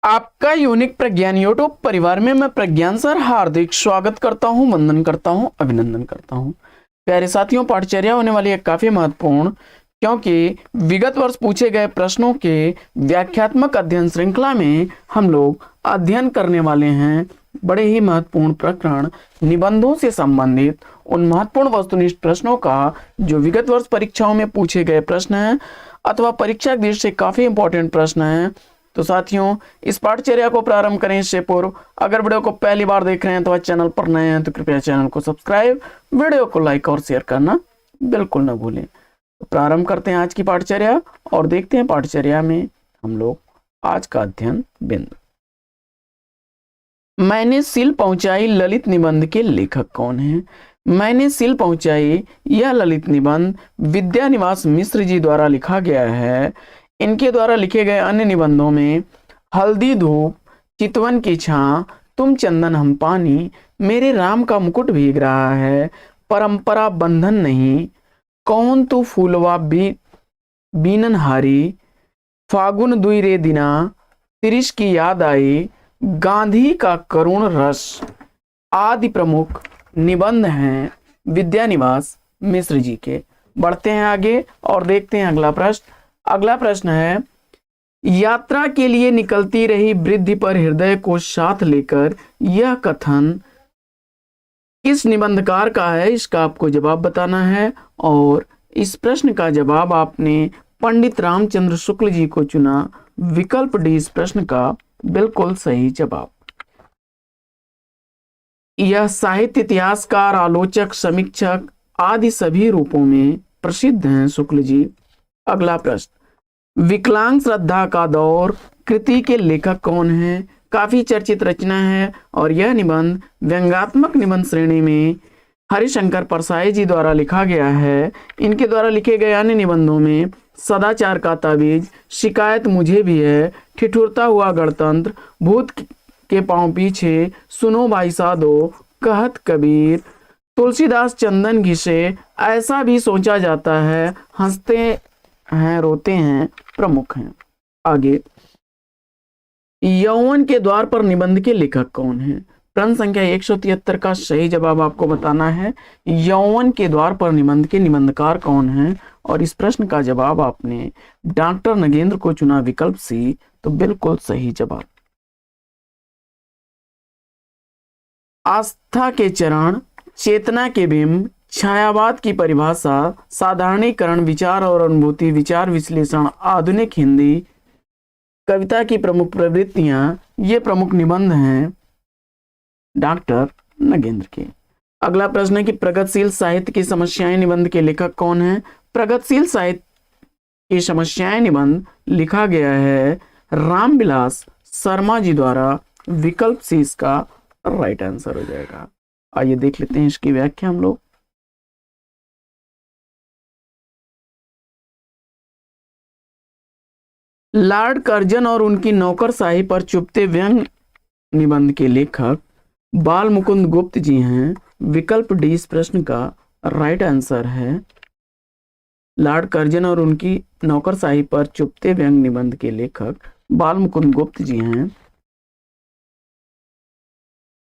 आपका यूनिक प्रज्ञान यूट्यूब परिवार में मैं प्रज्ञान सर हार्दिक स्वागत करता हूं, वंदन करता हूं, अभिनंदन करता हूं। प्यारे साथियों, पाठचर्या होने वाली है काफी महत्वपूर्ण, क्योंकि विगत वर्ष पूछे गए प्रश्नों के व्याख्यात्मक अध्ययन श्रृंखला में हम लोग अध्ययन करने वाले हैं बड़े ही महत्वपूर्ण प्रकरण निबंधों से संबंधित उन महत्वपूर्ण वस्तुनिष्ठ प्रश्नों का जो विगत वर्ष परीक्षाओं में पूछे गए प्रश्न हैं अथवा परीक्षा की दृष्टि से काफी इंपॉर्टेंट प्रश्न हैं। तो साथियों, इस पाठचर्या को प्रारंभ करें इससे पूर्व अगर वीडियो को पहली बार देख रहे हैं तो चैनल पर नए हैं तो कृपया चैनल को सब्सक्राइब, वीडियो को लाइक और शेयर करना बिल्कुल ना भूलें। तो प्रारंभ करते हैं आज की पाठचर्या और देखते हैं पाठचर्या में हम लोग आज का अध्ययन बिंदु। मैंने सिल पहुंचाई ललित निबंध के लेखक कौन है? मैंने सिल पहुंचाई यह ललित निबंध विद्यानिवास मिश्र जी द्वारा लिखा गया है। इनके द्वारा लिखे गए अन्य निबंधों में हल्दी धूप, चितवन की छां, तुम चंदन हम पानी, मेरे राम का मुकुट भीग रहा है, परंपरा बंधन नहीं, कौन तू फूलवा बीननहारी, फागुन दुई रे दिना, तिरिश की याद आई, गांधी का करुण रस आदि प्रमुख निबंध हैं विद्यानिवास मिश्र जी के। बढ़ते हैं आगे और देखते हैं अगला प्रश्न। अगला प्रश्न है, यात्रा के लिए निकलती रही वृद्धि पर हृदय को साथ लेकर यह कथन किस निबंधकार का है? इसका आपको जवाब बताना है और इस प्रश्न का जवाब आपने पंडित रामचंद्र शुक्ल जी को चुना। विकल्प डी इस प्रश्न का बिल्कुल सही जवाब। यह साहित्य इतिहासकार, आलोचक, समीक्षक आदि सभी रूपों में प्रसिद्ध हैं शुक्ल जी। अगला प्रश्न, विकलांग श्रद्धा का दौर कृति के लेखक कौन है? काफी चर्चित रचना है और यह निबंध व्यंग्यात्मक निबंध श्रेणी में हरिशंकर परसाई जी द्वारा लिखा गया है। इनके द्वारा लिखे गए अन्य निबंधों में सदाचार का ताबीज, शिकायत मुझे भी है, ठिठुरता हुआ गणतंत्र, भूत के पांव पीछे, सुनो भाई साधो, कहत कबीर, तुलसीदास चंदन घिसे, ऐसा भी सोचा जाता है, हंसते हैं रोते हैं प्रमुख हैं। आगे, यौवन के द्वार पर निबंध के लेखक कौन है? प्रश्न संख्या 173 का सही जवाब आपको बताना है। यौवन के द्वार पर निबंध के निबंधकार कौन है? और इस प्रश्न का जवाब आपने डॉक्टर नगेंद्र को चुना। विकल्प सी तो बिल्कुल सही जवाब। आस्था के चरण, चेतना के बिंब, छायावाद की परिभाषा, साधारणीकरण, विचार और अनुभूति, विचार विश्लेषण, आधुनिक हिंदी, कविता की प्रमुख प्रवृत्तियां, ये प्रमुख निबंध हैं डॉक्टर नगेंद्र के। अगला प्रश्न है कि प्रगतिशील साहित्य की समस्याएं निबंध के लेखक कौन है? प्रगतिशील साहित्य की समस्याएं निबंध लिखा गया है रामविलास शर्मा जी द्वारा। विकल्प सी इसका राइट आंसर हो जाएगा। आइए देख लेते हैं इसकी व्याख्या हम लोग। लॉर्ड कर्जन और उनकी नौकरशाही पर चुपते व्यंग निबंध के लेखक बाल मुकुंद गुप्त जी हैं। विकल्प डी इस प्रश्न का राइट आंसर है। लॉर्ड कर्जन और उनकी नौकरशाही पर चुपते व्यंग निबंध के लेखक बाल मुकुंद गुप्त जी हैं।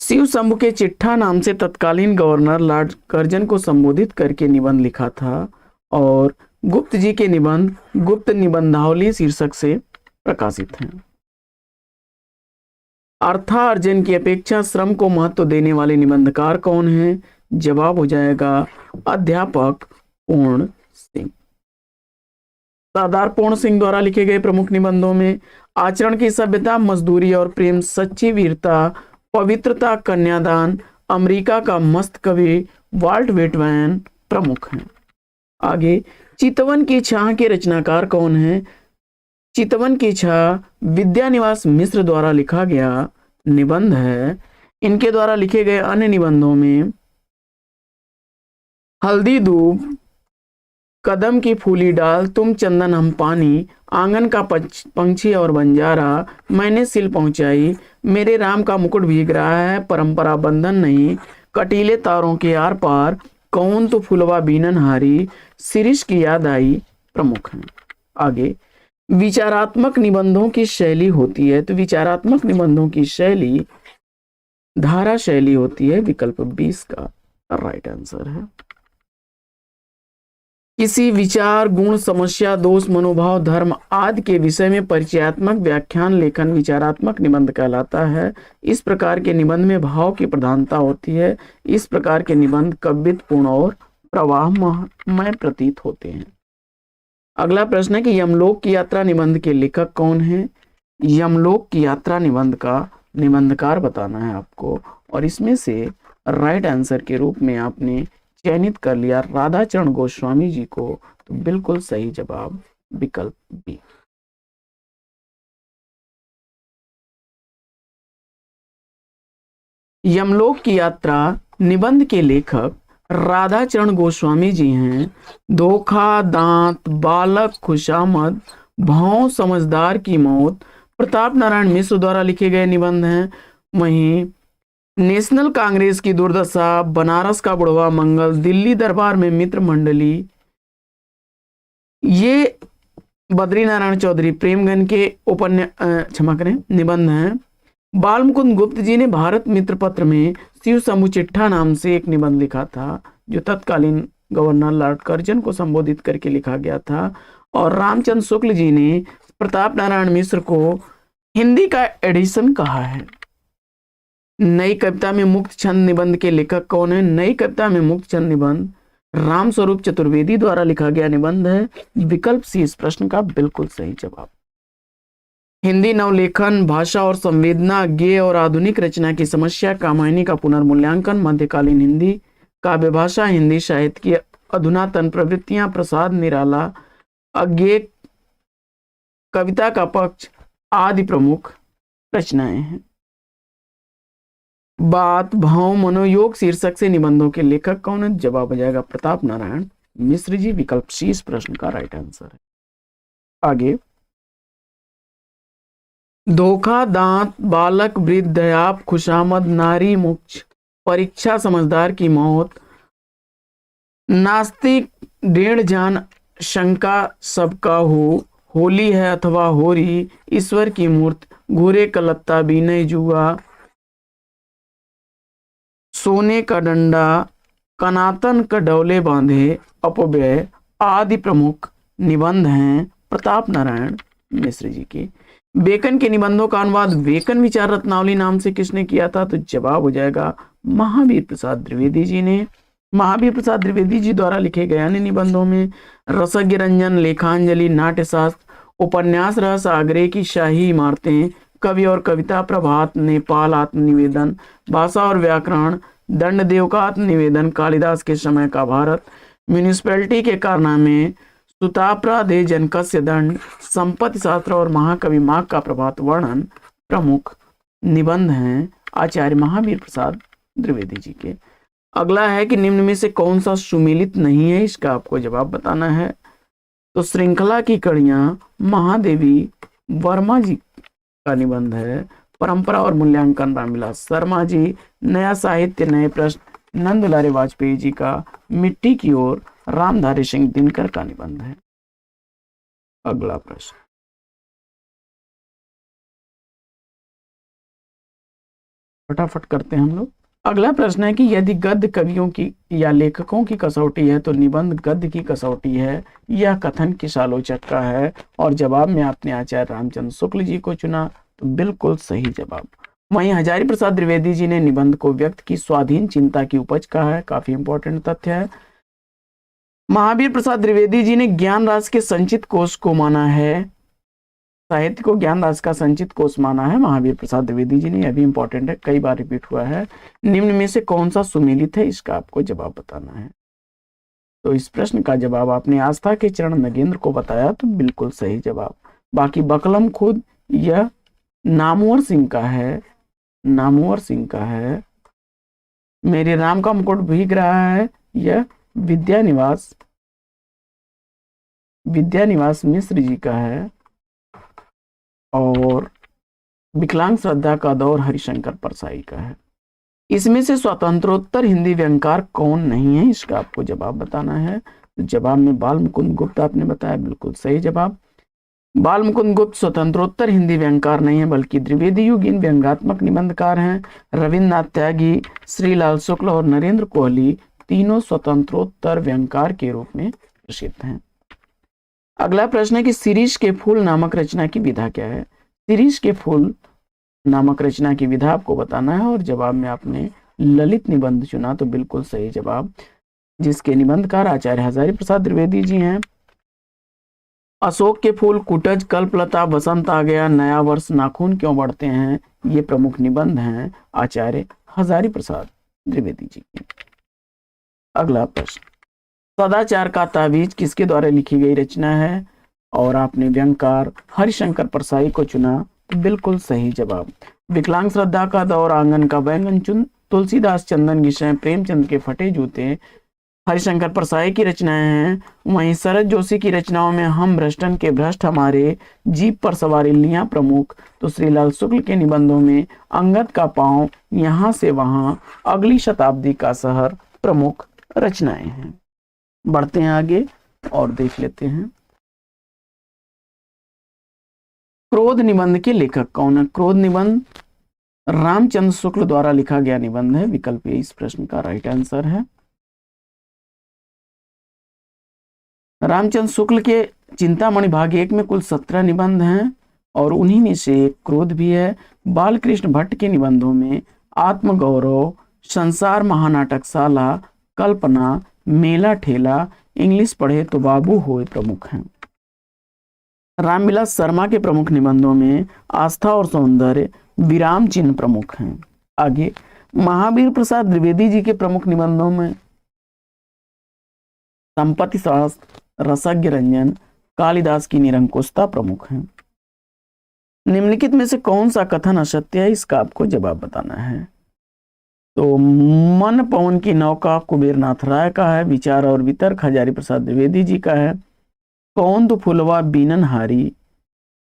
शिव शंभु के चिट्ठा नाम से तत्कालीन गवर्नर लॉर्ड कर्जन को संबोधित करके निबंध लिखा था और गुप्त जी के निबंध गुप्त निबंधावली शीर्षक से प्रकाशित हैं। अर्थार्जन की अपेक्षा श्रम को महत्व देने वाले निबंधकार कौन हैं? जवाब हो जाएगा अध्यापक पूर्ण सिंह। सरदार पूर्ण सिंह द्वारा लिखे गए प्रमुख निबंधों में आचरण की सभ्यता, मजदूरी और प्रेम, सच्ची वीरता, पवित्रता, कन्यादान, अमेरिका का मस्त कवि, वाल्ट व्हिटमैन प्रमुख हैं। आगे, चितवन की छां के रचनाकार कौन है? चितवन की छां विद्यानिवास मिश्र द्वारा लिखा गया निबंध है। इनके द्वारा लिखे गए अन्य निबंधों में हल्दी धूप, कदम की फूली डाल, तुम चंदन हम पानी, आंगन का पंछी और बंजारा, मैंने सिल पहुंचाई, मेरे राम का मुकुट भीग रहा है, परंपरा बंधन नहीं, कटीले तारों के आर पार, कौन तो फुलवा बीननहारी, शिरीष की याद आई प्रमुख हैं। आगे, विचारात्मक निबंधों की शैली होती है, तो विचारात्मक निबंधों की शैली धारा शैली होती है। विकल्प 20 का राइट आंसर है। किसी विचार, गुण, समस्या, दोष, मनोभाव, धर्म आदि के विषय में परिचयात्मक व्याख्यान लेखन विचारात्मक निबंध कहलाता है। इस प्रकार के निबंध में भाव की प्रधानता होती है। इस प्रकार के निबंध कवित्वपूर्ण और प्रवाहमय प्रतीत होते हैं। अगला प्रश्न है कि यमलोक की यात्रा निबंध के लेखक कौन है? यमलोक की यात्रा निबंध का निबंधकार बताना है आपको, और इसमें से राइट आंसर के रूप में आपने चयनित कर लिया राधाचरण गोस्वामी जी को, तो बिल्कुल सही जवाब विकल्प बी। यमलोक की यात्रा निबंध के लेखक राधाचरण गोस्वामी जी हैं। धोखा, दांत, बालक, खुशामद, भाव, समझदार की मौत प्रताप नारायण मिश्र द्वारा लिखे गए निबंध हैं। वहीं नेशनल कांग्रेस की दुर्दशा, बनारस का बुढ़वा मंगल, दिल्ली दरबार में मित्र मंडली, ये बद्री नारायण चौधरी प्रेमगन के क्षमा करें निबंध हैं। बाल मुकुंद गुप्त जी ने भारत मित्र पत्र में शिव शंभु चिट्ठा नाम से एक निबंध लिखा था, जो तत्कालीन गवर्नर लॉर्ड कर्जन को संबोधित करके लिखा गया था। और रामचंद्र शुक्ल जी ने प्रताप नारायण मिश्र को हिंदी का एडिशन कहा है। नई कविता में मुक्त छंद निबंध के लेखक कौन है? नई कविता में मुक्त छंद निबंध राम स्वरूप चतुर्वेदी द्वारा लिखा गया निबंध है। विकल्प सी इस प्रश्न का बिल्कुल सही जवाब। हिंदी नवलेखन, भाषा और संवेदना, गेय और आधुनिक रचना की समस्या, कामायनी का पुनर्मूल्यांकन, मध्यकालीन हिंदी, काव्य भाषा, हिंदी साहित्य की अधुनातन प्रवृत्तियां, प्रसाद निराला, अज्ञेय, कविता का पक्ष आदि प्रमुख रचनाएं हैं। बात, भाव, मनोयोग शीर्षक से निबंधों के लेखक कौन है? जवाब हो जाएगा प्रताप नारायण मिश्र जी। विकल्प सी इस प्रश्न का राइट आंसर है। आगे, धोखा, दांत, बालक, वृद्ध, दयाप, खुशामद, नारी, मोक्ष, परीक्षा, समझदार की मौत, नास्तिक, डेढ़ जान, शंका, सबका हो, होली है अथवा होरी, ईश्वर की मूर्त, घूरे का लत्ता, बीनय जुआ, सोने का डंडा, कनातन का डौले बांधे, अपव्यय आदि प्रमुख निबंध हैं प्रताप नारायण मिश्र जी के। बेकन के निबंधों का अनुवाद बेकन विचार रत्नावली नाम से किसने किया था? तो जवाब हो जाएगा महावीर प्रसाद द्विवेदी जी ने। महावीर प्रसाद द्विवेदी जी द्वारा लिखे गए अन्य निबंधों में रसज्ञ रंजन, लेखांजलि, नाट्यशास्त्र, उपन्यास रहस्य, आगरे की शाही इमारतें, कवि और कविता, प्रभात, नेपाल, आत्मनिवेदन, भाषा और व्याकरण, दंड देव का आत्मनिवेदन, कालिदास के समय का भारत, म्यूनिसिपैलिटी के कारनामे, सुतापराधे जनकस्य दंड, संपत्ति शास्त्र और महाकवि माघ का प्रभात वर्णन प्रमुख निबंध हैं आचार्य महावीर प्रसाद द्विवेदी जी के। अगला है कि निम्न में से कौन सा सुमेलित नहीं है? इसका आपको जवाब बताना है। तो श्रृंखला की कड़ियां महादेवी वर्मा जी का निबंध है। परंपरा और मूल्यांकन रामविलास शर्मा जी। नया साहित्य नए प्रश्न नंदलाल वाजपेयी जी का। मिट्टी की ओर रामधारी सिंह दिनकर का निबंध है। अगला प्रश्न, फटाफट करते हैं हम लोग। अगला प्रश्न है कि यदि गद्य कवियों की या लेखकों की कसौटी है तो निबंध गद्य की कसौटी है या कथन किस आलोचक का है? और जवाब में आपने आचार्य रामचंद्र शुक्ल जी को चुना, तो बिल्कुल सही जवाब। वहीं हजारी प्रसाद द्विवेदी जी ने निबंध को व्यक्त की स्वाधीन चिंता की उपज कहा है, काफी इंपॉर्टेंट तथ्य है। महावीर प्रसाद द्विवेदी जी ने ज्ञान राज के संचित कोश को माना है, साहित्य को ज्ञान राज का संचित कोश माना है महावीर प्रसाद द्विवेदी जी ने, यह भी इंपॉर्टेंट है, कई बार रिपीट हुआ है। निम्न में से कौन सा सुमेलित है? इसका आपको जवाब बताना है। तो इस प्रश्न का जवाब आपने आस्था के चरण नगेंद्र को बताया, तो बिल्कुल सही जवाब। बाकी बकलम खुद यह नामवर सिंह का है, नामवर सिंह का है। मेरे राम का मुकुट भीग रहा है, यह विद्यानिवास मिश्र जी का है। और विकलांग श्रद्धा का दौर हरिशंकर परसाई का है। इसमें से स्वतंत्रोत्तर हिंदी व्यंग्यकार कौन नहीं है? इसका आपको जवाब बताना है। तो जवाब में बाल मुकुंद गुप्ता आपने बताया, बिल्कुल सही जवाब। बाल मुकुंद गुप्त स्वतंत्रोत्तर हिंदी व्यंगकार नहीं है बल्कि द्विवेदी युगीन व्यंग्यात्मक निबंधकार हैं। रविन्द्रनाथ त्यागी, श्रीलाल शुक्ल और नरेंद्र कोहली तीनों स्वतंत्रोत्तर व्यंगकार के रूप में प्रसिद्ध हैं। अगला प्रश्न है कि शिरीष के फूल नामक रचना की विधा क्या है। शिरीष के फूल नामक रचना की विधा आपको बताना है और जवाब में आपने ललित निबंध चुना तो बिल्कुल सही जवाब, जिसके निबंधकार आचार्य हजारी प्रसाद द्विवेदी जी हैं। अशोक के फूल, कुटज, कल्पलता, बसंत आ गया, नया वर्ष, नाखून क्यों बढ़ते हैं, ये प्रमुख निबंध हैं आचार्य हजारी प्रसाद द्विवेदी जी के। अगला प्रश्न, सदाचार का ताबीज किसके द्वारा लिखी गई रचना है और आपने व्यंगकार हरिशंकर परसाई को चुना तो बिल्कुल सही जवाब। विकलांग श्रद्धा का दौर, आंगन का बैंगन चुन, तुलसीदास चंदन गिशे, प्रेमचंद के फटे जूते हरिशंकर परसाई की रचनाएं हैं। वहीं शरद जोशी की रचनाओं में हम भ्रष्टन के भ्रष्ट हमारे, जीप पर सवारी लिया प्रमुख, तो श्रीलाल शुक्ल के निबंधों में अंगद का पांव, यहां से वहां, अगली शताब्दी का शहर प्रमुख रचनाएं हैं। बढ़ते हैं आगे और देख लेते हैं क्रोध निबंध के लेखक कौन है। क्रोध निबंध रामचंद्र शुक्ल द्वारा लिखा गया निबंध है। विकल्प ए इस प्रश्न का राइट आंसर है। रामचंद्र शुक्ल के चिंतामणि भाग 1 में कुल 17 निबंध हैं और उन्हीं में से एक क्रोध भी है। बालकृष्ण भट्ट के निबंधों में आत्मगौरव, संसार महानाटकशाला, कल्पना, मेला ठेला, इंग्लिश पढ़े तो बाबू होए प्रमुख हैं। रामविलास शर्मा के प्रमुख निबंधों में आस्था और सौंदर्य, विराम चिन्ह प्रमुख हैं। आगे महावीर प्रसाद द्विवेदी जी के प्रमुख निबंधों में संपत्ति शास्त्र, रसज्ञ रंजन, कालिदास की निरंकुशता प्रमुख हैं। निम्नलिखित में से कौन सा कथन असत्य है, इसका आपको जवाब बताना है। तो मन पवन की नौका कुबेरनाथ राय का है। विचार और वितर्क हजारी प्रसाद द्विवेदी जी का है। कौन तो फुलवा बीनन हारी,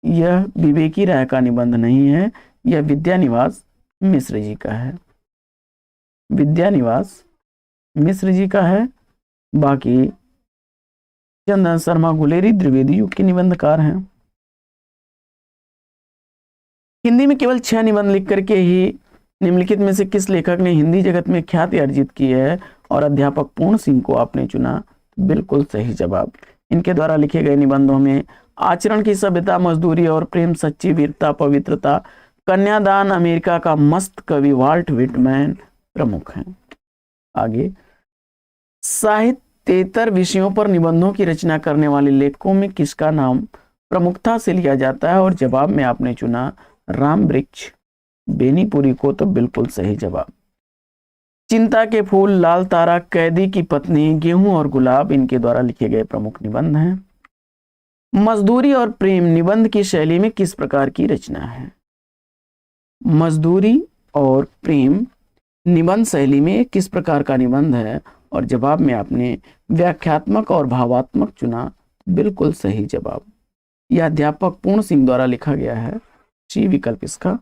यह विवेकी राय का निबंध नहीं है, यह विद्यानिवास मिश्र जी का है। विद्यानिवास मिश्र जी का है। बाकी चंदन शर्मा गुलेरी द्विवेदी युग के निबंधकार हैं। हिंदी में केवल 6 निबंध लिख करके ही निम्नलिखित में से किस लेखक ने हिंदी जगत में ख्याति अर्जित की है और अध्यापक पूर्ण सिंह को आपने चुना, बिल्कुल सही जवाब। इनके द्वारा लिखे गए निबंधों में आचरण की सभ्यता, मजदूरी और प्रेम, सच्ची वीरता, पवित्रता, कन्यादान, अमेरिका का मस्त कवि वाल्ट विटमैन प्रमुख हैं। आगे साहित्येतर विषयों पर निबंधों की रचना करने वाले लेखकों में किसका नाम प्रमुखता से लिया जाता है और जवाब में आपने चुना राम वृक्ष बेनीपुरी को, तो बिल्कुल सही जवाब। चिंता के फूल, लाल तारा, कैदी की पत्नी, गेहूं और गुलाब इनके द्वारा लिखे गए प्रमुख निबंध हैं। मजदूरी और प्रेम निबंध की शैली में किस प्रकार की रचना है। मजदूरी और प्रेम निबंध शैली में किस प्रकार का निबंध है और जवाब में आपने व्याख्यात्मक और भावात्मक चुना, बिल्कुल सही जवाब। यह अध्यापक पूर्ण सिंह द्वारा लिखा गया है। सी विकल्प इसका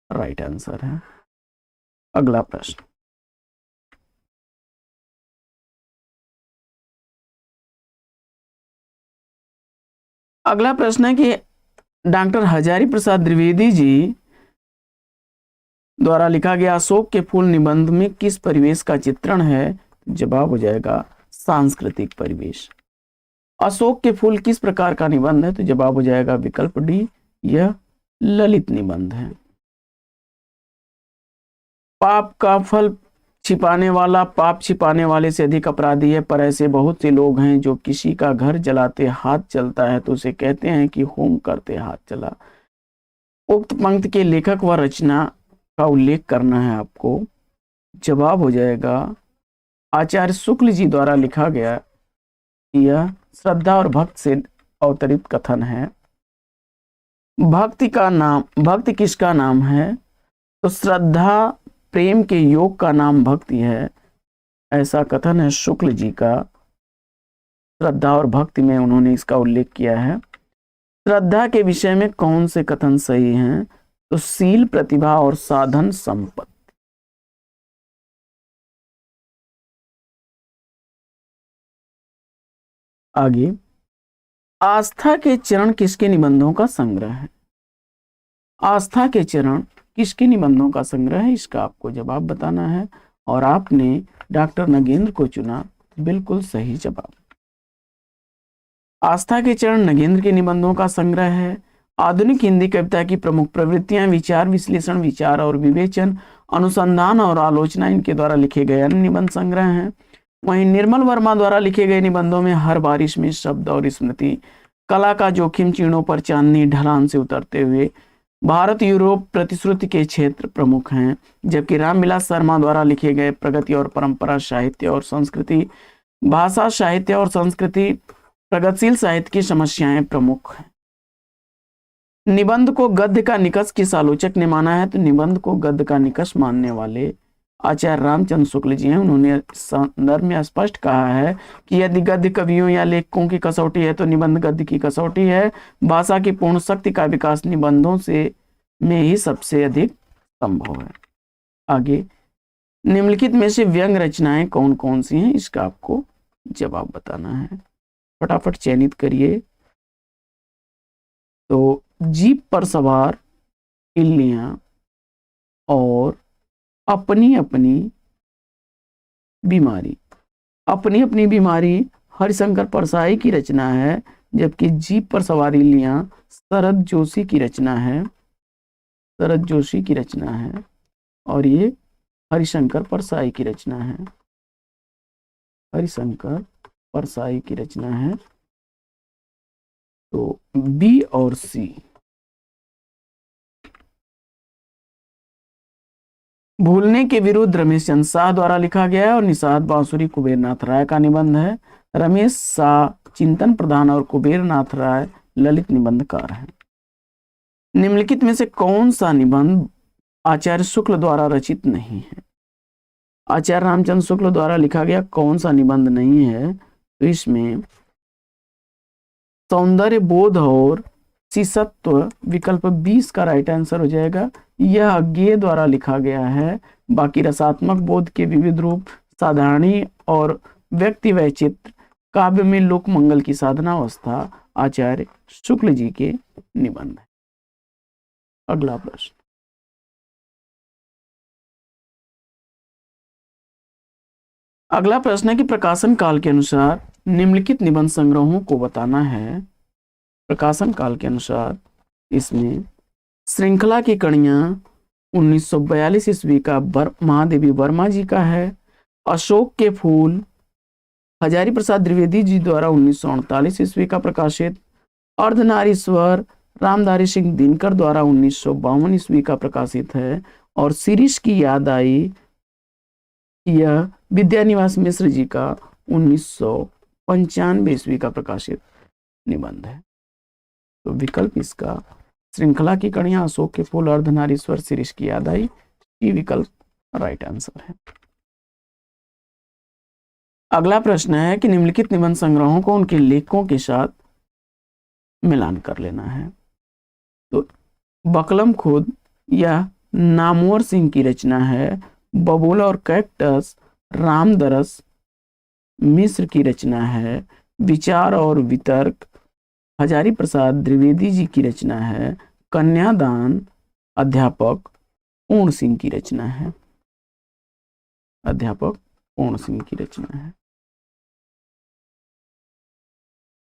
राइट आंसर है। अगला प्रश्न, अगला प्रश्न है कि डॉक्टर हजारी प्रसाद द्विवेदी जी द्वारा लिखा गया अशोक के फूल निबंध में किस परिवेश का चित्रण है। जवाब हो जाएगा सांस्कृतिक परिवेश। अशोक के फूल किस प्रकार का निबंध है, तो जवाब हो जाएगा विकल्प डी, यह ललित निबंध है। पाप का फल छिपाने वाला पाप छिपाने वाले से अधिक अपराधी है, पर ऐसे बहुत से लोग हैं जो किसी का घर जलाते हाथ जलता है तो उसे कहते हैं कि होम करते हाथ जला। उक्त पंक्ति के लेखक व रचना का उल्लेख करना है आपको। जवाब हो जाएगा आचार्य शुक्ल जी द्वारा लिखा गया, यह श्रद्धा और भक्त से अवतरित कथन है। भक्ति किसका नाम है, तो श्रद्धा प्रेम के योग का नाम भक्ति है, ऐसा कथन है शुक्ल जी का। श्रद्धा और भक्ति में उन्होंने इसका उल्लेख किया है। श्रद्धा के विषय में कौन से कथन सही हैं, तो शील, प्रतिभा और साधन संपत्ति। आगे आस्था के चरण किसके निबंधों का संग्रह है? आस्था के चरण किसके निबंधों का संग्रह है, इसका आपको जवाब बताना है। और आपने डॉक्टर नगेंद्र को चुना, बिल्कुल सही जवाब। आस्था के चरण नगेंद्र के निबंधों का संग्रह है। आधुनिक हिंदी कविता की प्रमुख प्रवृत्तियां विचार विश्लेषण, विचार और विवेचन, अनुसंधान और आलोचना इनके द्वारा लिखे गए अन्य निबंध संग्रह हैं। वहीं निर्मल वर्मा द्वारा लिखे गए निबंधों में हर बारिश में शब्द और स्मृति, कला का जोखिम, चीणों पर चांदनी, ढलान से उतरते हुए, भारत यूरोप, प्रतिश्रुति के क्षेत्र प्रमुख हैं। जबकि रामविलास शर्मा द्वारा लिखे गए प्रगति और परंपरा, साहित्य और संस्कृति, भाषा, साहित्य और संस्कृति, प्रगतिशील साहित्य की समस्याएं प्रमुख हैं। निबंध को गद्य का निकष किस आलोचक ने माना है? तो निबंध को गद्य का निकष मानने वाले आचार्य रामचंद्र शुक्ल जी हैं। उन्होंने इस संदर्भ में स्पष्ट कहा है कि यदि गद्य कवियों या लेखकों की कसौटी है तो निबंध गद्य की कसौटी है। भाषा की पूर्ण शक्ति का विकास निबंधों से में ही सबसे अधिक संभव है। आगे, निम्नलिखित में से व्यंग रचनाएं कौन कौन सी हैं, इसका आपको जवाब बताना है। फटाफट चयनित करिए। तो जीप पर सवार इल्लियां और अपनी अपनी बीमारी, अपनी अपनी बीमारी हरिशंकर परसाई की रचना है। जबकि जीप पर सवार इल्लियां शरद जोशी की रचना है, शरद जोशी की रचना है और ये हरिशंकर परसाई की रचना है, हरिशंकर परसाई की रचना है। तो बी और सी। भूलने के विरुद्ध रमेश चंद्र शाह द्वारा लिखा गया है और निषाद बांसुरी कुबेरनाथ राय का निबंध है। रमेश शाह चिंतन प्रधान और कुबेरनाथ राय ललित निबंधकार हैं। निम्नलिखित में से कौन सा निबंध आचार्य शुक्ल द्वारा रचित नहीं है? आचार्य रामचंद्र शुक्ल द्वारा लिखा गया कौन सा निबंध नहीं है? तो इसमें सौंदर्य बोध और शिशत्व विकल्प 20 का राइट आंसर हो जाएगा। यह गे द्वारा लिखा गया है। बाकी रसात्मक बोध के विविध रूप, साधारणी और व्यक्ति वैचित्र, काव्य में लोक मंगल की साधना अवस्था आचार्य शुक्ल जी के निबंध है। अगला प्रश्न, अगला प्रश्न है कि प्रकाशन काल के अनुसार निम्नलिखित निबंध संग्रहों को बताना है। प्रकाशन काल के अनुसार इसमें श्रृंखला की कड़ियां 1942 ईस्वी का महादेवी वर्मा जी का है। अशोक के फूल हजारी प्रसाद द्विवेदी जी द्वारा 1948 ईस्वी का प्रकाशित। अर्धनारीश्वर रामधारी सिंह दिनकर द्वारा 1952 ईस्वी का प्रकाशित है। और शिरीष की याद आई, यह विद्यानिवास मिश्र जी का 1995 ईस्वी का प्रकाशित निबंध है। तो विकल्प इसका श्रृंखला की कड़ियां, अशोक के फूल, अर्धनारीश्वर, शिरीष की याद आई, ये विकल्प राइट आंसर है। अगला प्रश्न है कि निम्नलिखित निबंध संग्रहों को उनके लेखकों के साथ मिलान कर लेना है। तो बकलम खुद यह नामवर सिंह की रचना है। बबूला और कैक्टस रामदरस मिश्र की रचना है। विचार और वितर्क हजारी प्रसाद द्विवेदी जी की रचना है। कन्यादान अध्यापक पूर्ण सिंह की रचना है, अध्यापक पूर्ण सिंह की रचना है।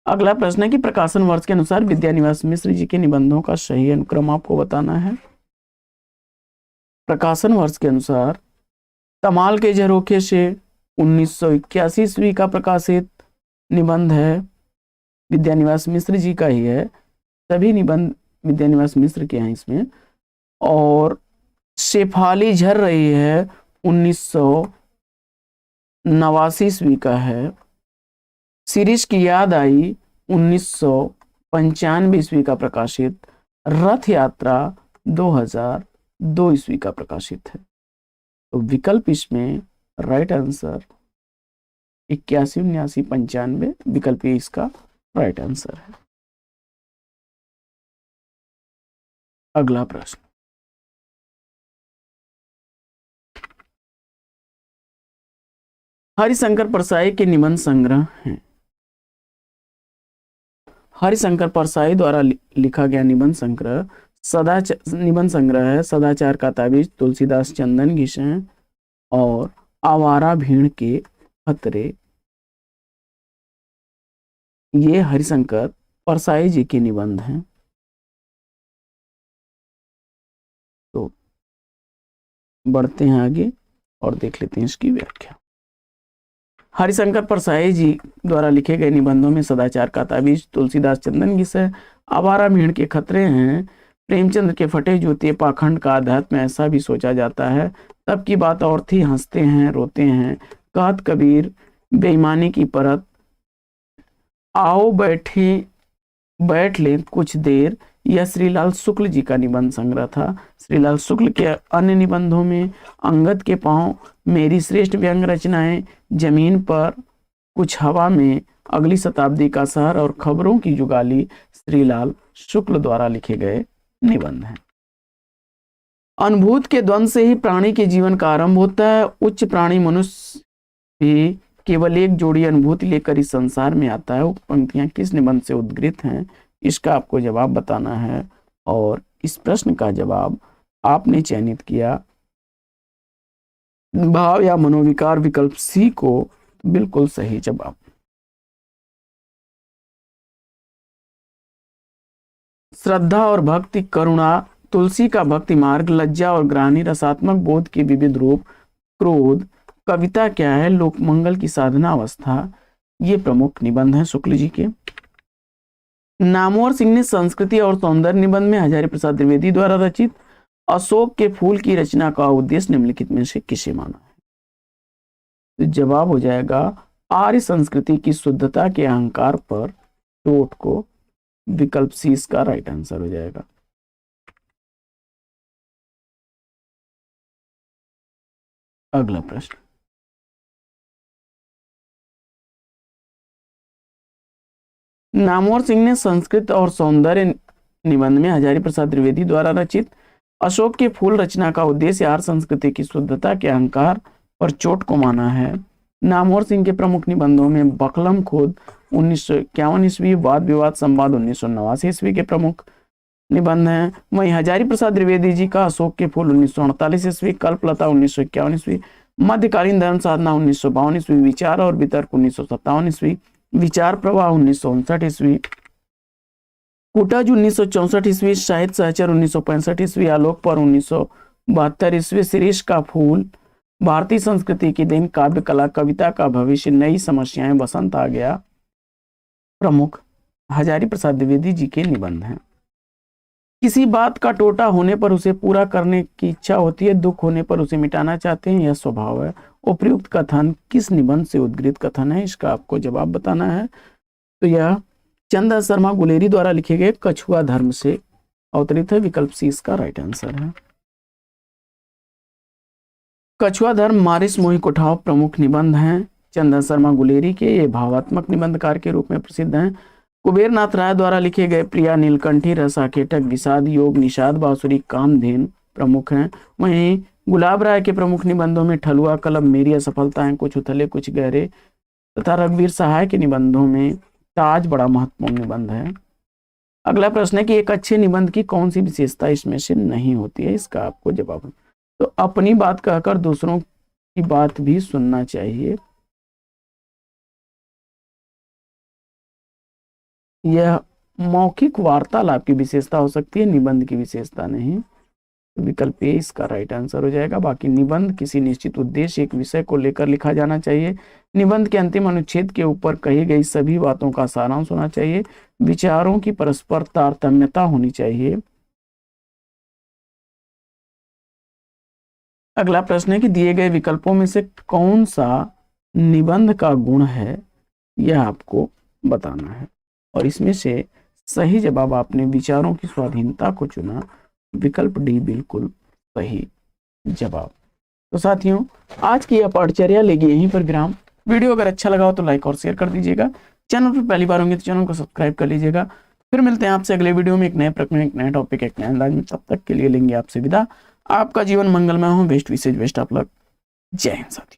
अगला प्रश्न है कि प्रकाशन वर्ष के अनुसार विद्यानिवास मिश्र जी के निबंधों का सही अनुक्रम आपको बताना है। प्रकाशन वर्ष के अनुसार कमाल के झरोखे से 1981 ईस्वी का प्रकाशित निबंध है, विद्यानिवास मिश्र जी का ही है। सभी निबंध विद्यानिवास मिश्र के हैं इसमें। और शेफाली झर रही है 1989 ईस्वी का है। शिरीष की याद आई 1995 ईस्वी का प्रकाशित। रथ यात्रा 2002 ईस्वी का प्रकाशित है। तो विकल्प इसमें राइट आंसर 81, 79, 95 विकल्प इसका राइट आंसर है। अगला प्रश्न, हरिशंकर परसाई के निबंध संग्रह हैं। हरिशंकर परसाई द्वारा लिखा गया निबंध संग्रह है सदाचार का ताबीज, तुलसीदास चंदन घिसें और आवारा भीड़ के खतरे। ये हरिशंकर परसाई जी के निबंध हैं। तो बढ़ते हैं आगे और देख लेते हैं इसकी व्याख्या। हरिशंकर परसाई जी द्वारा लिखे गए निबंधों में सदाचार का ताबीज, तुलसीदास चंदन घिसें, आवारा भीड़ के खतरे हैं। प्रेमचंद के फटे जूते, पाखंड का अध्यात्म, ऐसा भी सोचा जाता है, तब की बात और थी, हंसते हैं रोते हैं, कहत कबीर, बेईमानी की परत, आओ बैठ ले कुछ देर। यह श्रीलाल शुक्ल जी का निबंध संग्रह था। श्रीलाल शुक्ल के अन्य निबंधों में अंगद के पांव, मेरी श्रेष्ठ व्यंग रचनाएं, जमीन पर, कुछ हवा में, अगली शताब्दी का शहर और खबरों की जुगाली श्रीलाल शुक्ल द्वारा लिखे गए निबंध हैं। अनुभूत के द्वंद से ही प्राणी के जीवन का आरंभ होता है। उच्च प्राणी मनुष्य भी केवल एक जोड़ी अनुभूति लेकर इस संसार में आता है। पंक्तियां किस निबंध से उद्गृत हैं, इसका आपको जवाब बताना है और इस प्रश्न का जवाब आपने चयनित किया भाव या मनोविकार विकल्प सी को। बिल्कुल सही जवाब। श्रद्धा और भक्ति, करुणा, तुलसी का भक्ति मार्ग, लज्जा और ग्लानि, रसात्मक बोध के विविध रूप, क्रोध, कविता क्या है, लोकमंगल की साधना अवस्था, ये प्रमुख निबंध हैं शुक्ल जी के। नामवर सिंह ने संस्कृति और सौंदर्य निबंध में हजारी प्रसाद द्विवेदी द्वारा रचित अशोक के फूल की रचना का उद्देश्य निम्नलिखित में से किसे माना है? तो जवाब हो जाएगा आर्य संस्कृति की शुद्धता के अहंकार पर चोट को। विकल्प सी इसका राइट आंसर हो जाएगा। अगला प्रश्न, नामवर सिंह ने संस्कृत और सौंदर्य निबंध में हजारी प्रसाद द्विवेदी द्वारा रचित अशोक के फूल रचना का उद्देश्य आर्य संस्कृति की शुद्धता के अहंकार पर चोट को माना है। नामवर सिंह के प्रमुख निबंधों में बकलम खुद 1951 ईस्वी, वाद विवाद संवाद 1989 ईस्वी के प्रमुख निबंध हैं। वहीं हजारी प्रसाद द्विवेदी जी का अशोक के फूल 1948 ईस्वी, कल्पलता 1951 ईस्वी, मध्यकालीन धर्म साधना 1952 ईस्वी, विचार और वितर्क 1957 ईस्वी, विचार प्रवाह 1959 ईस्वी, कुटाज 1964 ईस्वी, साहित्य सहचर 1965 ईस्वी, आलोक पर 1972 ईस्वी, शिरीष का फूल, भारतीय संस्कृति की देन, काव्य कला, कविता का भविष्य, नई समस्याएं, बसंत आ गया, प्रमुख हजारी प्रसाद द्विवेदी जी के निबंध हैं। किसी बात का टोटा होने पर उसे पूरा करने की इच्छा होती है, दुख होने पर उसे मिटाना चाहते हैं, यह स्वभाव है। उपयुक्त कथन किस निबंध से उद्गृत कथन है, इसका आपको जवाब बताना है। तो यह चंदा शर्मा गुलेरी द्वारा लिखे गए कछुआ धर्म से अवतरित है। विकल्प सी इसका राइट आंसर है। कछुआ धर्म मारिस मोही कोठाव प्रमुख निबंध हैं चंदा शर्मा गुलेरी के। ये भावात्मक निबंधकार के रूप में प्रसिद्ध हैं। कुबेर नाथ राय द्वारा लिखे गए प्रिया नीलकंठी, रसाकेटक, विषाद योग, निषाद बांसुरी, कामधेन प्रमुख हैं। वहीं गुलाब राय के प्रमुख निबंधों में ठलुआ कलब, मेरी असफलताएं, कुछ उथले कुछ गहरे तथा रघुवीर सहाय के निबंधों में ताज बड़ा महत्वपूर्ण निबंध है। अगला प्रश्न है कि एक अच्छे निबंध की कौन सी विशेषता इसमें से नहीं होती है, इसका आपको जवाब। तो अपनी बात कहकर दूसरों की बात भी सुनना चाहिए। यह मौखिक वार्तालाप की विशेषता हो सकती है, निबंध की विशेषता नहीं। विकल्प ए इसका राइट आंसर हो जाएगा। बाकी निबंध किसी निश्चित उद्देश्य, एक विषय को लेकर लिखा जाना चाहिए। निबंध के अंतिम अनुच्छेद के ऊपर कही गई सभी बातों का सारांश होना चाहिए। विचारों की परस्पर तारतम्यता होनी चाहिए। अगला प्रश्न है कि दिए गए विकल्पों में से कौन सा निबंध का गुण है, यह आपको बताना है और इसमें से सही जवाब आपने विचारों की स्वाधीनता को चुना। विकल्प डी बिल्कुल सही जवाब। तो साथियों, आज की यह पाठचर्या लेगी यहीं पर विराम। वीडियो अगर अच्छा लगा हो तो लाइक और शेयर कर दीजिएगा। चैनल पर पहली बार होंगे तो चैनल को सब्सक्राइब कर लीजिएगा। फिर मिलते हैं आपसे अगले वीडियो में एक नए प्रश्न, एक नए टॉपिक, एक नए अंदाज में। तब तक के लिए लेंगे आपसे विदा। आपका जीवन मंगलमय हो। बेस्ट विशेष बेस्ट ऑफ लक। जय हिंद साथी।